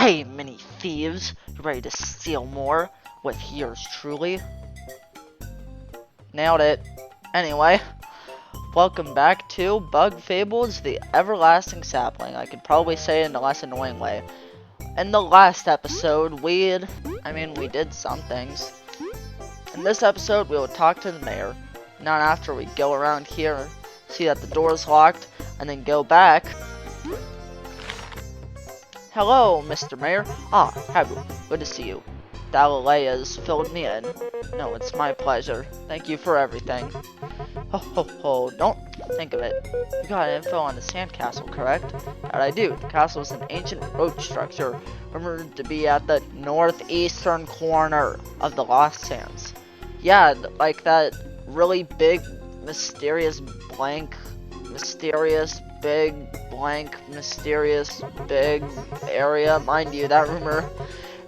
Hey, mini thieves, you ready to steal more with yours truly? Nailed it. Anyway, welcome back to Bug Fables, the everlasting sapling. I could probably say it in a less annoying way. In the last episode, we did some things. In this episode, we will talk to the mayor. Not after we go around here, see that the door is locked, and then go back. Hello, Mr. Mayor. Ah, Habu, good to see you. Dalilea's filled me in. No, it's my pleasure. Thank you for everything. Ho ho ho, don't think of it. You got info on the sandcastle, correct? That I do. The castle is an ancient road structure, rumored to be at the northeastern corner of the Lost Sands. Yeah, like that really big, mysterious big area. Mind you, that rumor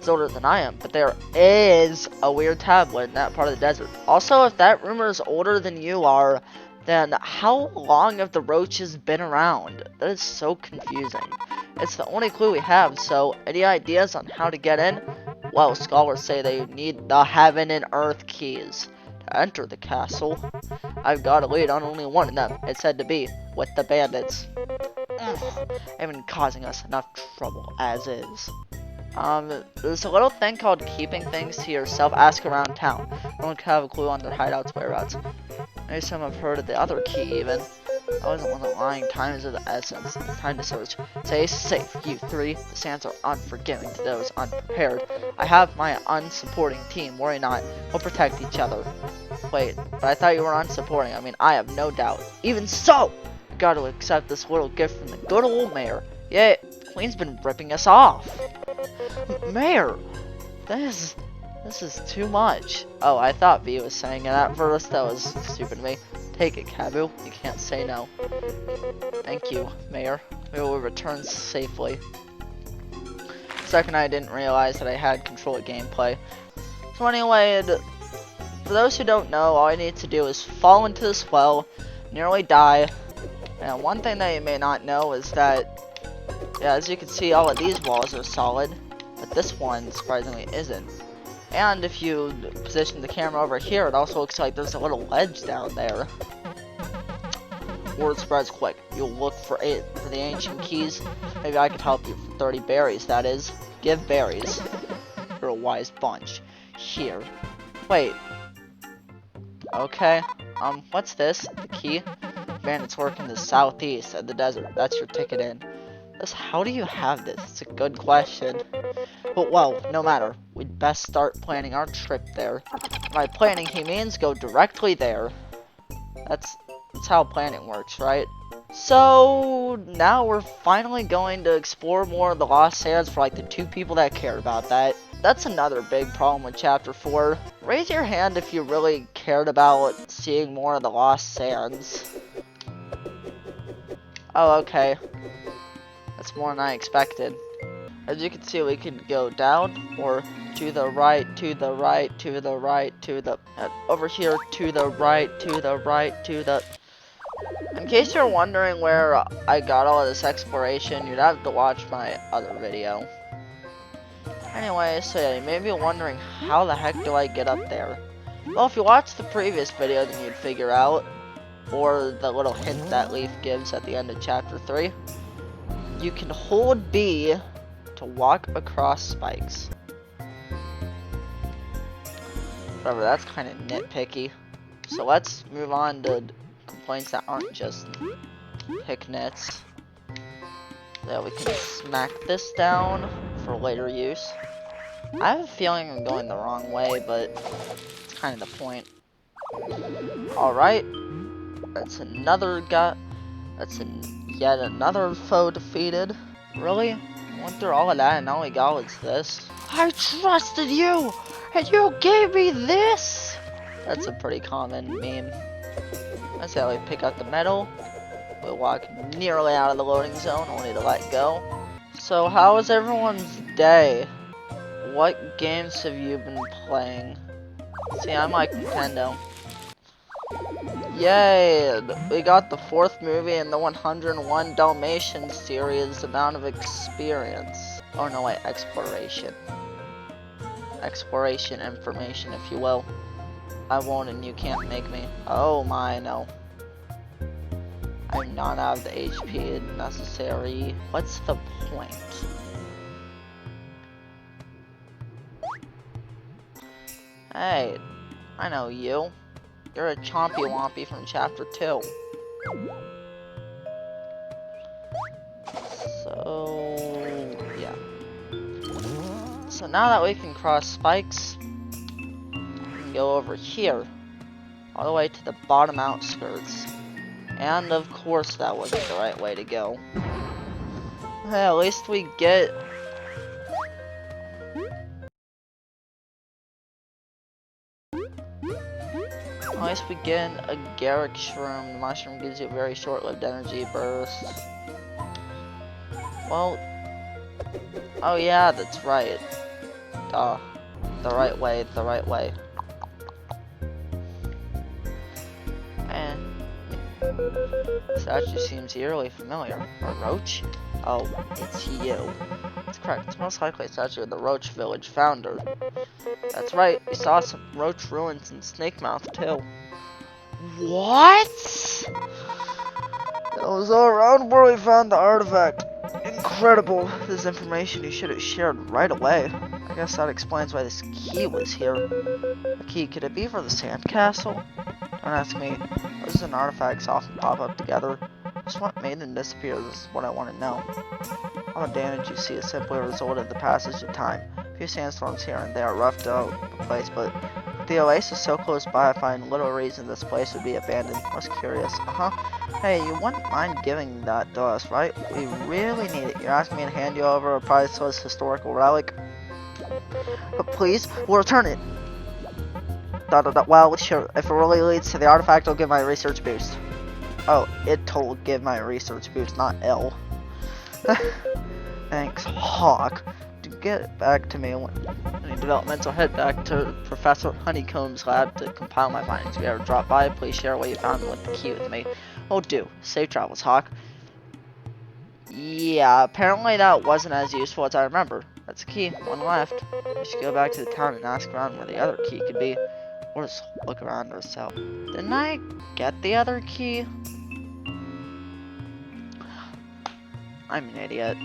is older than I am, but there is a weird tablet in that part of the desert. Also, if that rumor is older than you are, then how long have the roaches been around? That is so confusing. It's the only clue we have, so any ideas on how to get in? Well, scholars say they need the heaven and earth keys to enter the castle. I've got a lead on only one of them. It's said to be with the bandits. They've been causing us enough trouble as is. There's a little thing called keeping things to yourself. Ask around town. No one can have a clue on their hideouts whereabouts. Maybe some have heard of the other key even. I wasn't one of the lying. Time is of the essence. It's time to search. Stay safe, you three. The sands are unforgiving to those unprepared. I have my unsupporting team. Worry not. We'll protect each other. Wait, but I thought you were unsupporting. I mean, I have no doubt. Even so, I gotta accept this little gift from the good old mayor. Yeah, Queen's been ripping us off. Mayor, this is too much. Oh, I thought V was saying it at first. That was stupid of me. Take it, Kabu. You can't say no. Thank you, Mayor. We will return safely. Second, I didn't realize that I had control of gameplay. So anyway, for those who don't know, all I need to do is fall into this well, nearly die. And one thing that you may not know is that, yeah, as you can see, all of these walls are solid, but this one, surprisingly, isn't. And if you position the camera over here, it also looks like there's a little ledge down there. Word spreads quick. You'll look for the ancient keys. Maybe I could help you for 30 berries, that is. Give berries. You're a wise bunch. Here. Wait. Okay. What's this? The key? Bandits work in the southeast of the desert. That's your ticket in. How do you have this? It's a good question. But well, no matter. We'd best start planning our trip there. By planning, he means go directly there. That's how planning works, right? So now we're finally going to explore more of the Lost Sands for like the 2 people that care about that. That's another big problem with Chapter 4. Raise your hand if you really cared about seeing more of the Lost Sands. Oh, okay. That's more than I expected. As you can see, we can go down or to the right, to the right, to the right, to the over here, to the right, to the right, to the. In case you're wondering where I got all of this exploration, you'd have to watch my other video. Anyway, so yeah, you may be wondering how the heck do I get up there? Well, if you watched the previous video, then you'd figure out, or the little hint that Leaf gives at the end of Chapter 3. You can hold B to walk across spikes. Whatever, that's kind of nitpicky. So let's move on to complaints that aren't just pick nits. There, we can smack this down for later use. I have a feeling I'm going the wrong way, but it's kind of the point. Alright. That's another guy. Yet another foe defeated. Really? Went through all of that and all we got was this? I trusted you! And you gave me this! That's a pretty common meme. That's how we pick up the metal. We walk nearly out of the loading zone, only to let go. So how was everyone's day? What games have you been playing? See, I'm like Nintendo. Yay! We got the 4th movie in the 101 Dalmatians series, amount of experience. Oh no, wait, exploration. Exploration information, if you will. I won't and you can't make me. Oh my, no. I'm not out of the HP necessary. What's the point? Hey, I know you. You're a Chompy Wompy from Chapter 2. So, yeah. So now that we can cross spikes, we can go over here. All the way to the bottom outskirts. And of course that wasn't the right way to go. Hey, at least we get... At least we get a Garrick Shroom. The mushroom gives you a very short-lived energy burst. Well... Oh yeah, that's right. Duh. The right way, the right way. And... statue seems eerily familiar. A roach? Oh, it's you. That's correct. It's most likely a statue of the Roach Village founder. That's right. We saw some roach ruins in Snakemouth too. What? It was all around where we found the artifact. Incredible. This information you should have shared right away. I guess that explains why this key was here. A key, could it be for the sandcastle? Don't ask me. Those and artifacts often pop up together. Just what made them disappear, this is what I want to know. All the damage you see is simply a result of the passage of time. A few sandstorms here and there roughed out the place, but with the oasis so close by, I find little reason this place would be abandoned. I was curious. Hey, you wouldn't mind giving that to us, right? We really need it. You're asking me to hand you over a priceless historical relic? But please, we'll return it. Well, sure. If it really leads to the artifact, I'll give my research boost. Oh, it'll give my research boost, not L. Thanks, Hawk. To get back to me when any developments, I'll head back to Professor Honeycomb's lab to compile my findings. If you ever drop by, please share what you found with the key with me. Oh, do. Safe travels, Hawk. Yeah, apparently that wasn't as useful as I remember. That's the key. One left. We should go back to the town and ask around where the other key could be. Or just look around ourselves. Didn't I get the other key? I'm an idiot.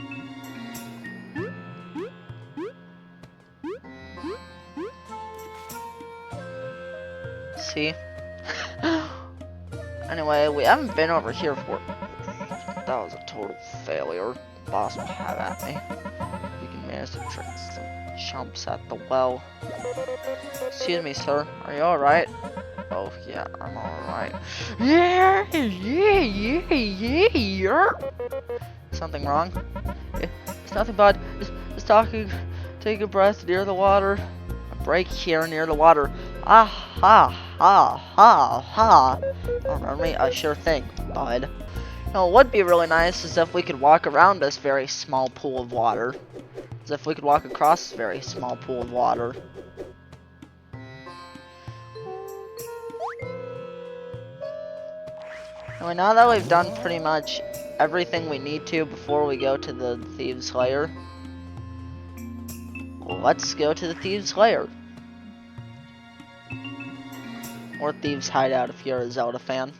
See? Anyway, we haven't been over here for... That was a total failure. Boss will have at me. You can manage to trick some chumps at the well. Excuse me, sir. Are you alright? Oh, yeah, I'm alright. Yeah. Something wrong? It's nothing but just take a breath near the water. A break here near the water. Ah ha ha ha ha. Don't remember me? A sure thing, bud. Now, what would be really nice is if we could walk around this very small pool of water. As if we could walk across this very small pool of water. Anyway, now that we've done pretty much everything we need to before we go to the thieves' lair, let's go to the thieves' lair. Or thieves' hideout if you're a Zelda fan.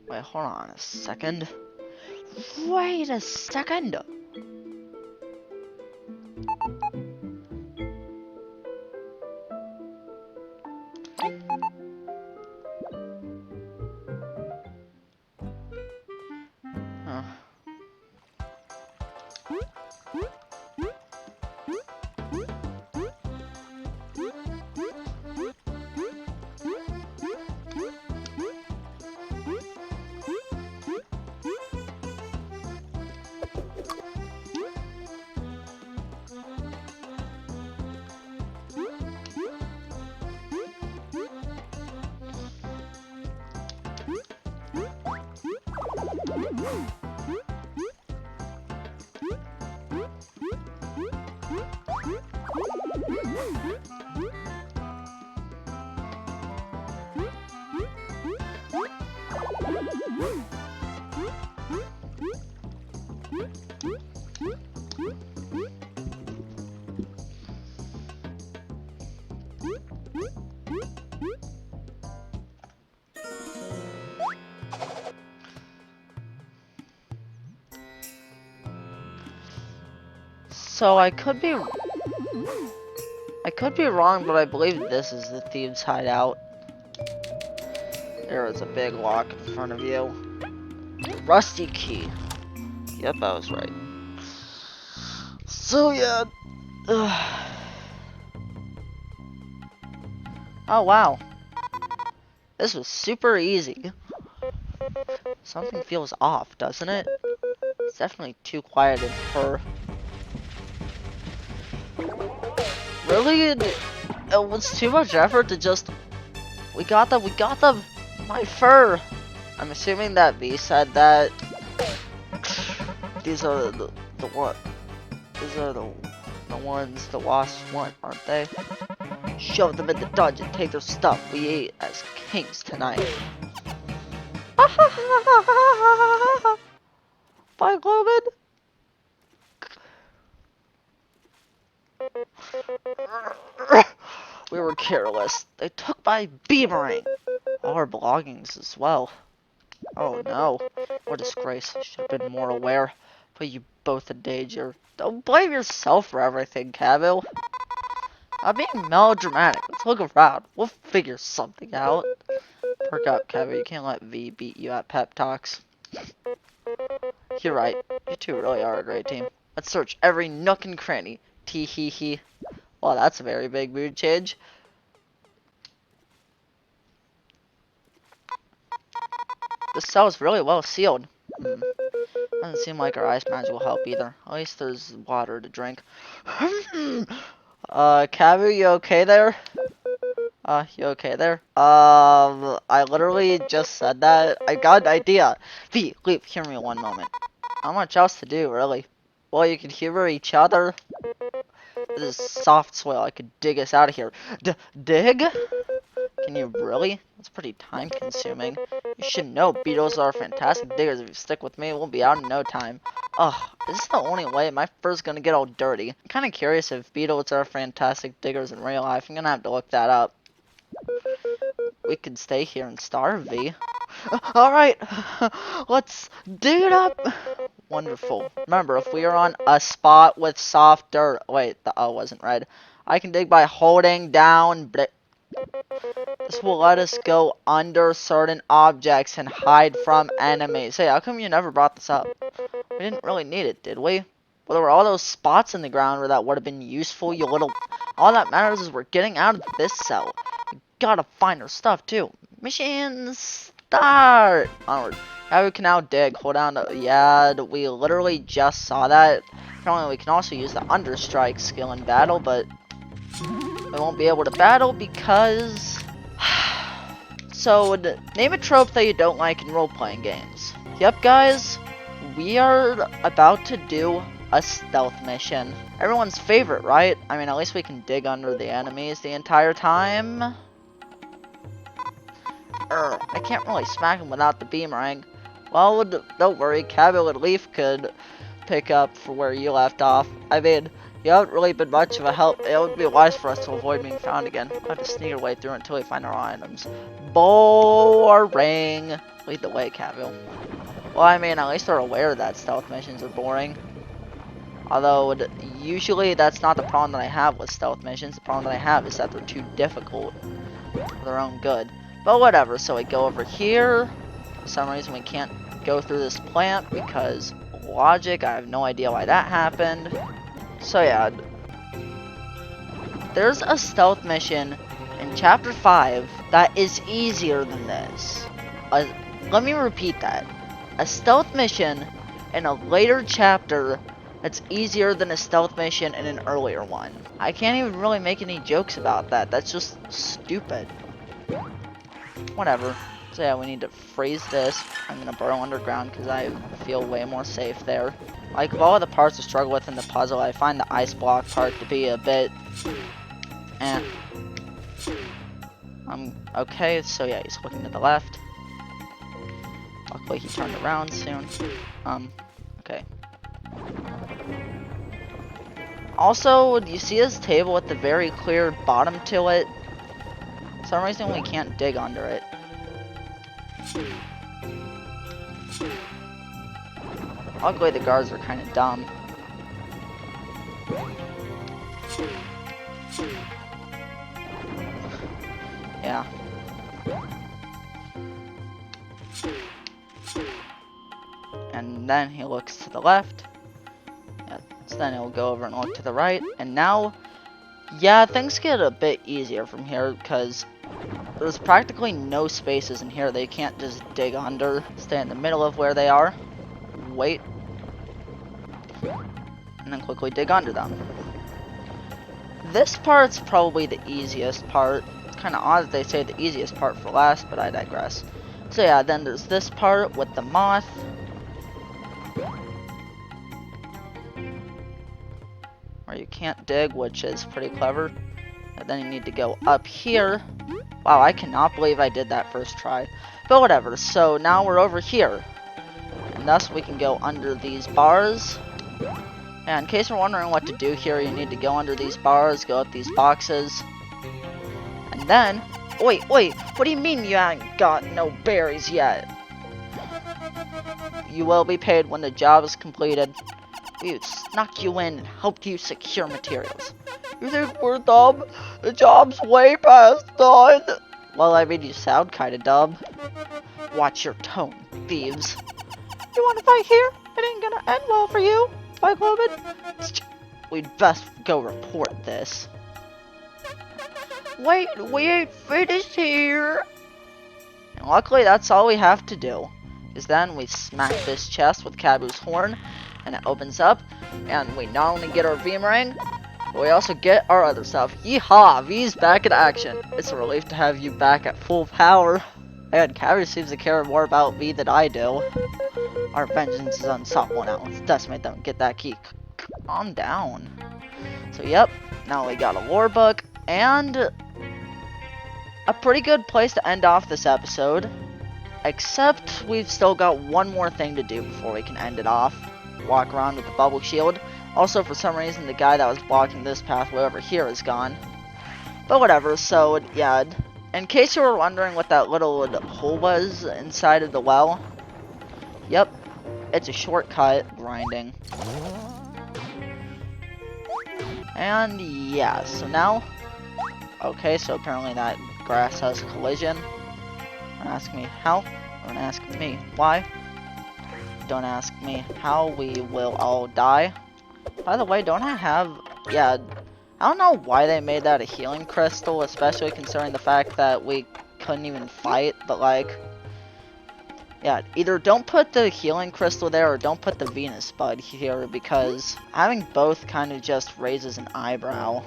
Wait, hold on a second. Wait a second. Huh. So I could be wrong, but I believe this is the thieves' hideout. There is a big lock in front of you. Rusty key. Yep, I was right. So yeah. Oh wow. This was super easy. Something feels off, doesn't it? It's definitely too quiet in fur. Really? It was too much effort to just... We got them! My fur! I'm assuming that V said that. These are the what? These are the ones the wasps want, aren't they? Shove them in the dungeon, take their stuff. We ate as kings tonight. Bye, Globin. We were careless. They took my beamerang. All our belongings as well. Oh no. What a disgrace. Should have been more aware. Put you both in danger. Don't blame yourself for everything, Cavill. I'm being melodramatic. Let's look around. We'll figure something out. Perk up, Cavill. You can't let V beat you at pep talks. You're right. You two really are a great team. Let's search every nook and cranny. Tee hee hee. Well, that's a very big mood change. This cell is really well sealed. Doesn't seem like our ice magic will help either. At least there's water to drink. Cavu, you okay there? You okay there? I literally just said that. I got an idea. V, leave, hear me one moment. Not much else to do, really. Well, you can humor each other. This is soft soil. I could dig us out of here. Dig? Can you really? That's pretty time consuming. You should know beetles are fantastic diggers. If you stick with me, we'll be out in no time. Ugh, is this the only way? My fur's gonna get all dirty. I'm kinda curious if beetles are fantastic diggers in real life. I'm gonna have to look that up. We could stay here and starve, V. Alright, let's dig it up. Wonderful. Remember, if we are on a spot with soft dirt... Wait, the O wasn't red. I can dig by holding down... This will let us go under certain objects and hide from enemies. Hey, how come you never brought this up? We didn't really need it, did we? Well, there were all those spots in the ground where that would have been useful, you little... All that matters is we're getting out of this cell. We gotta find our stuff, too. Mission start! Onward. Now we can now dig. Hold on to... Yeah, we literally just saw that. Apparently, we can also use the understrike skill in battle, but... we won't be able to battle because... So, name a trope that you don't like in role-playing games. Yep, guys. We are about to do a stealth mission. Everyone's favorite, right? I mean, at least we can dig under the enemies the entire time. I can't really smack him without the beamerang. Well, don't worry. Cavill and Leaf could pick up for where you left off. I mean... you haven't really been much of a help. It would be wise for us to avoid being found again. We'll have to sneak our way through until we find our items. Boring. Lead the way, Cavill. Well, I mean, at least they're aware that stealth missions are boring. Although, usually that's not the problem that I have with stealth missions. The problem that I have is that they're too difficult for their own good. But whatever, so we go over here. For some reason, we can't go through this plant because logic. I have no idea why that happened. So yeah, there's a stealth mission in Chapter 5 that is easier than this. Let me repeat that. A stealth mission in a later chapter that's easier than a stealth mission in an earlier one. I can't even really make any jokes about that. That's just stupid. Whatever. So yeah, we need to freeze this. I'm gonna burrow underground because I feel way more safe there. Like, of all of the parts to struggle with in the puzzle, I find the ice block part to be a bit... eh. Okay, so yeah, he's looking to the left. Luckily, he turned around soon. Okay. Also, do you see this table with the very clear bottom to it? For some reason, we can't dig under it. Luckily, the guards are kind of dumb. Yeah. And then he looks to the left. Yeah, so then he'll go over and look to the right. And now, yeah, things get a bit easier from here because there's practically no spaces in here. They can't just dig under. Stay in the middle of where they are. Wait. And then quickly dig under them. This part's probably the easiest part. It's kind of odd that they say the easiest part for last, but I digress. So yeah, then there's this part with the moth. Where you can't dig, which is pretty clever. And then you need to go up here. Wow, I cannot believe I did that first try. But whatever, so now we're over here. And thus we can go under these bars. And in case you're wondering what to do here, you need to go under these bars, go up these boxes. And then... Wait, what do you mean you ain't got no berries yet? You will be paid when the job is completed. We snuck you in and helped you secure materials. You think we're dumb? The job's way past done. Well, I mean, you sound kinda dumb. Watch your tone, thieves. You wanna fight here? It ain't gonna end well for you. Bye, Globin. We'd best go report this. Wait, we ain't finished here. And luckily, that's all we have to do. Is then we smack this chest with Kabu's horn, and it opens up, and we not only get our Beamerang, but we also get our other stuff. Yeehaw! V's back in action. It's a relief to have you back at full power. And Kabu seems to care more about V than I do. Our vengeance is unstoppable now. Let's decimate them and get that key. Calm down. So yep, now we got a lore book, and a pretty good place to end off this episode. Except we've still got one more thing to do before we can end it off. Walk around with the bubble shield. Also, for some reason, the guy that was blocking this pathway over here is gone. But whatever, so yeah. In case you were wondering what that little hole was inside of the well, yep, it's a shortcut grinding. And yeah, so now, okay, so apparently that grass has collision. Don't ask me how, don't ask me why. Don't ask me how, we will all die. By the way, don't I have, yeah, I don't know why they made that a healing crystal, especially considering the fact that we couldn't even fight, but like, yeah, either don't put the healing crystal there or don't put the Venus bud here, because having both kind of just raises an eyebrow.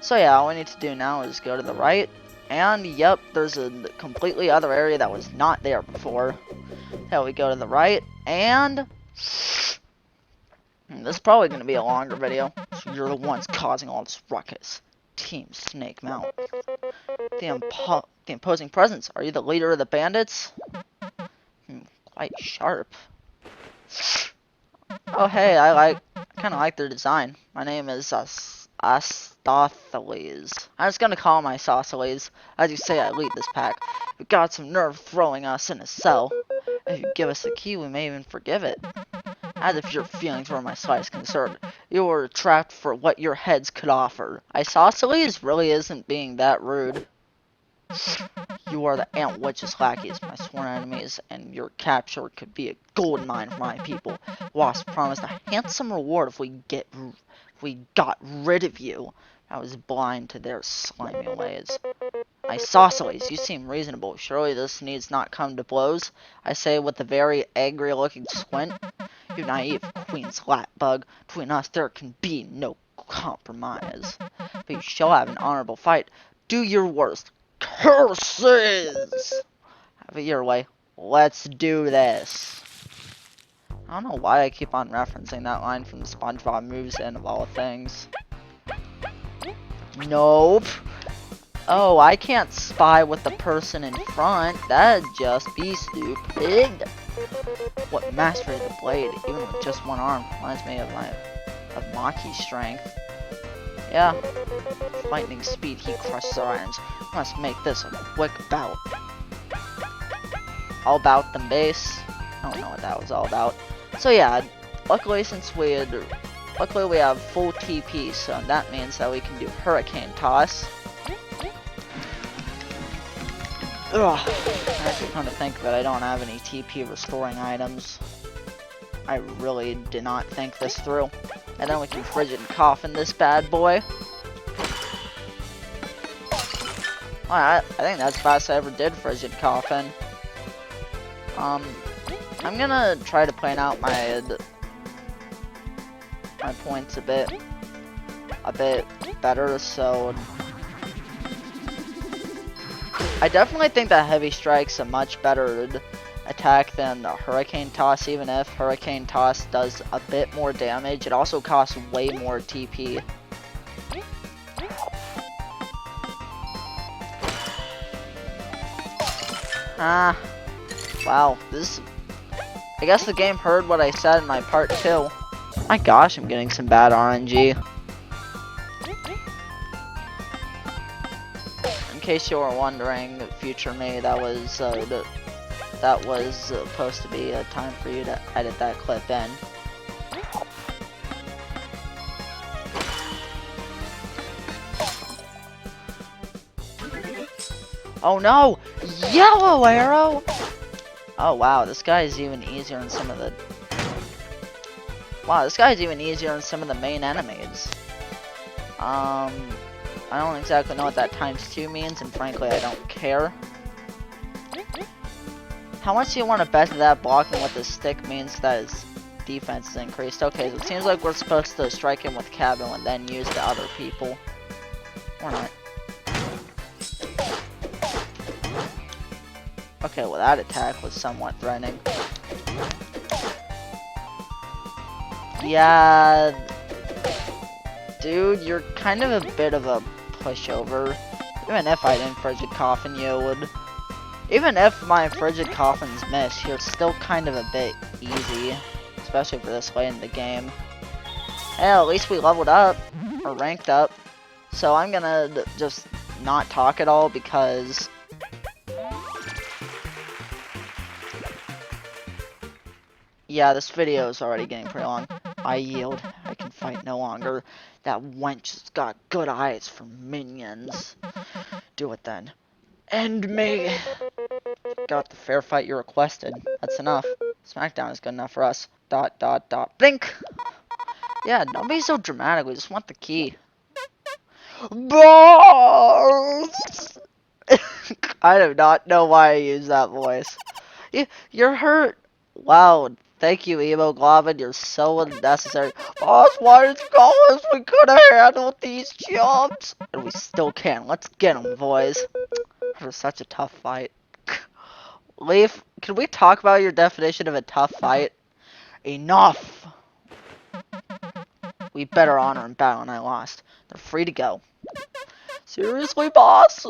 So yeah, all we need to do now is go to the right, and yep, there's a completely other area that was not there before. So we go to the right, and this is probably going to be a longer video, so you're the ones causing all this ruckus. Team Snake Mount. The imposing presence. Are you the leader of the bandits? Quite sharp. Oh hey, I kind of like their design. My name is Astothiles. I'm just gonna call him Isosceles. As you say, I lead this pack. You've got some nerve throwing us in a cell. If you give us the key, we may even forgive it. As if your feelings were my slightest concern. You were trapped for what your heads could offer. Isosceles really isn't being that rude. You are the Ant Witch's lackeys, my sworn enemies, and your capture could be a gold mine for my people. Wasp promised a handsome reward if we got rid of you. I was blind to their slimy ways. Isosceles, you seem reasonable. Surely this needs not come to blows. I say with a very angry-looking squint. You naive queen's lapbug. Between us there can be no compromise. But you shall have an honorable fight. Do your worst. Curses! Have it your way. Let's do this. I don't know why I keep on referencing that line from the SpongeBob moves in of all things. Nope. Oh, I can't spy with the person in front. That'd just be stupid. What mastery of the blade, even with just one arm, reminds me of Maki's strength. Yeah. With lightning speed, he crushes our items. Must make this a quick bout. All about them base. I don't know what that was all about. So yeah, luckily we have full TP, so that means that we can do Hurricane Toss. Ugh. Actually, come to think of it, I don't have any TP restoring items. I really did not think this through. And then we can Frigid Coffin this bad boy. Alright, I think that's the best I ever did Frigid Coffin. I'm gonna try to plan out my points a bit better, so I definitely think that Heavy Strike's a much better attack than the Hurricane Toss. Even if Hurricane Toss does a bit more damage, it also costs way more TP. Wow, I guess the game heard what I said in my part 2. My gosh, I'm getting some bad RNG. In case you were wondering, future me, that was supposed to be a time for you to edit that clip in. Oh no! Yellow arrow! Oh wow, this guy is even easier than some of the... Wow, this guy is even easier than some of the main enemies. I don't exactly know what that ×2 means, and frankly, I don't care. How much do you want to bet that blocking with the stick means that his defense is increased? Okay, so it seems like we're supposed to strike him with Cabin and then use the other people. Or not. Okay, well that attack was somewhat threatening. Yeah, dude, you're kind of a bit of a pushover. Even if I didn't Frigid Coffin you, would. Even if my Frigid Coffins miss, you're still kind of a bit easy. Especially for this late in the game. Hey, at least we leveled up. Or ranked up. So I'm gonna just not talk at all because... Yeah, this video is already getting pretty long. I yield. I can fight no longer. That wench has got good eyes for minions. Do it then. End me! Got the fair fight you requested. That's enough. SmackDown is good enough for us. ... Blink! Yeah, don't be so dramatic. We just want the key. Balls! I do not know why I use that voice. You're hurt. Wow, thank you, Emo Globin. You're so unnecessary. Boss, why did you call us? We could have handled these jobs. And we still can. Let's get them, boys. That was such a tough fight. Leaf, can we talk about your definition of a tough fight? Enough! We better honor and battle, and I lost. They're free to go. Seriously, boss?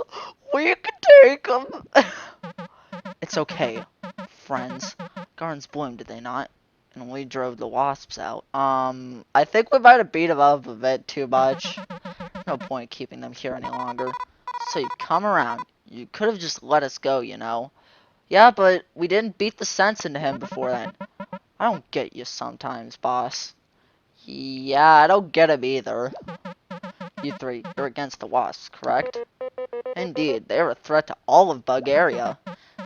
We can take them. It's okay, friends. Gardens bloomed, did they not? And we drove the wasps out. I think we might have beat them up a bit too much. No point keeping them here any longer. So you come around. You could have just let us go, you know. Yeah, but we didn't beat the sense into him before then. I don't get you sometimes, boss. Yeah, I don't get him either. You three, you're against the wasps, correct? Indeed, they are a threat to all of Bulgaria.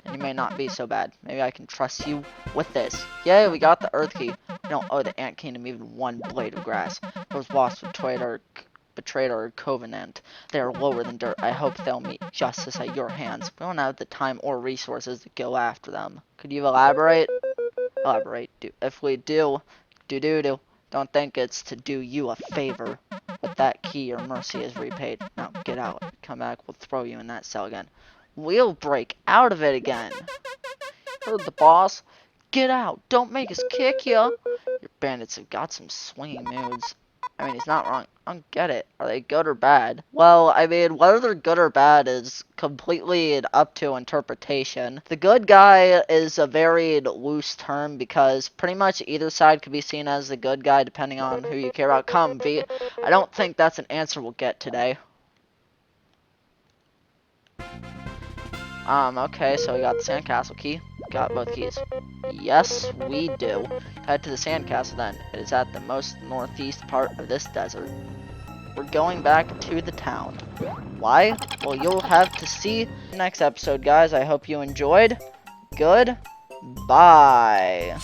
And you may not be so bad. Maybe I can trust you with this. Yay, we got the Earth Key. We don't owe the Ant Kingdom even one blade of grass. Those wasps betrayed our covenant. They are lower than dirt. I hope they'll meet justice at your hands. We don't have the time or resources to go after them. Could you elaborate? Elaborate. If we do, don't think it's to do you a favor. With that key, your mercy is repaid. Now, get out. Come back, we'll throw you in that cell again. we'll break out of it again. Heard the boss. Get out. Don't make us kick ya. Your bandits have got some swinging moods. I mean, he's not wrong. I don't get it. Are they good or bad? Well, I mean, whether they're good or bad is completely up to interpretation. The good guy is a very loose term because pretty much either side could be seen as the good guy depending on who you care about. Come, V. I don't think that's an answer we'll get today. Okay, so we got the sandcastle key. Got both keys. Yes, we do. Head to the sandcastle then. It is at the most northeast part of this desert. We're going back to the town. Why? Well, you'll have to see next episode, guys. I hope you enjoyed. Good. Bye.